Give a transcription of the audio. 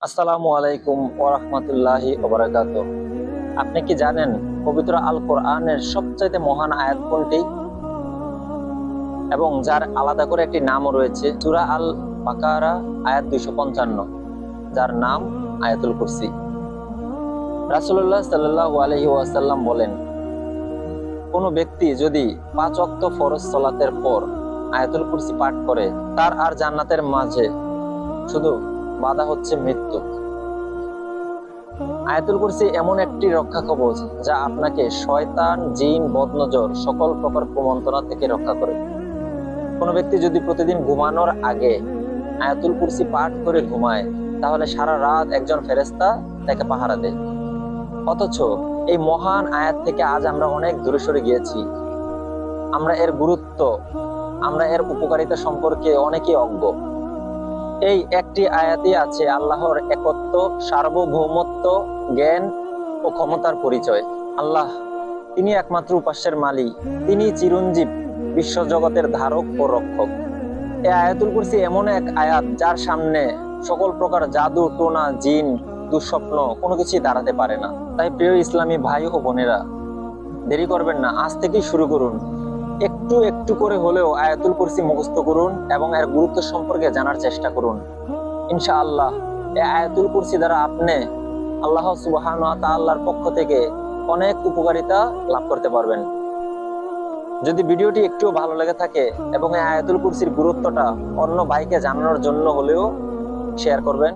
আসসালামু আলাইকুম ওয়া রাহমাতুল্লাহি ওয়া বারাকাতুহু। আপনি কি জানেন পবিত্র আল কোরআনের সবচাইতে মহান আয়াত কোনটি এবং যার আলাদা করে একটি নামও রয়েছে? সূরা আল বাকারা আয়াত 255, যার নাম আয়াতুল কুরসি। রাসূলুল্লাহ সাল্লাল্লাহু আলাইহি ওয়াসাল্লাম বলেন, কোন ব্যক্তি যদি 5 ওয়াক্ত ফরজ সালাতের পর আয়াতুল কুরসি পাঠ করে, তার আর জান্নাতের মাঝে শুধু বাধা হচ্ছে মৃত্যু। আয়াতুল কুরসি এমন একটি রক্ষা কবচ যা আপনাকে শয়তান, জিন, বদনজর সকল প্রকার কুমন্ত্রণা থেকে রক্ষা করে। কোনো ব্যক্তি যদি প্রতিদিন ঘুমানোর আগে আয়াতুল কুরসি পাঠ করে ঘুমায়, তাহলে সারা রাত একজন ফেরেশতা তাকে পাহারা দেয়। অথচ এই মহান আয়াত থেকে আজ আমরা অনেক দূরে সরে গিয়েছি। আমরা এর গুরুত্ব, আমরা এর উপকারিতা সম্পর্কে অনেকেই অজ্ঞ। এই একটি আয়াতই আছে আল্লাহর একত্ব, সার্বভৌমত্ব, জ্ঞান ও ক্ষমতার পরিচয়। আল্লাহ, তিনি একমাত্র উপাস্যের মালিক, তিনি চিরঞ্জীব, বিশ্বজগতের ধারক ও রক্ষক। এই আয়াতুল কুরসি এমন এক আয়াত যার সামনে সকল প্রকার জাদু, টোনা, জিন, দুঃস্বপ্ন কোনো কিছুই দাঁড়াতে পারে না। তাই প্রিয় ইসলামী ভাই ও বোনেরা, দেরি করবেন না, আজ থেকেই শুরু করুন। একটু একটু করে হলেও আয়াতুল কুরসি মুখস্থ করুন এবং এর গুরুত্ব সম্পর্কে জানার চেষ্টা করুন। ইনশাআল্লাহ এই আয়াতুল কুরসি দ্বারা আপনি আল্লাহ সুবহানাহু ওয়া তাআলার পক্ষ থেকে অনেক উপকারিতা লাভ করতে পারবেন। যদি ভিডিওটি একটু ভালো লেগে থাকে এবং এই আয়াতুল কুরসির গুরুত্বটা অন্য ভাইকে জানানোর জন্য হলেও শেয়ার করবেন।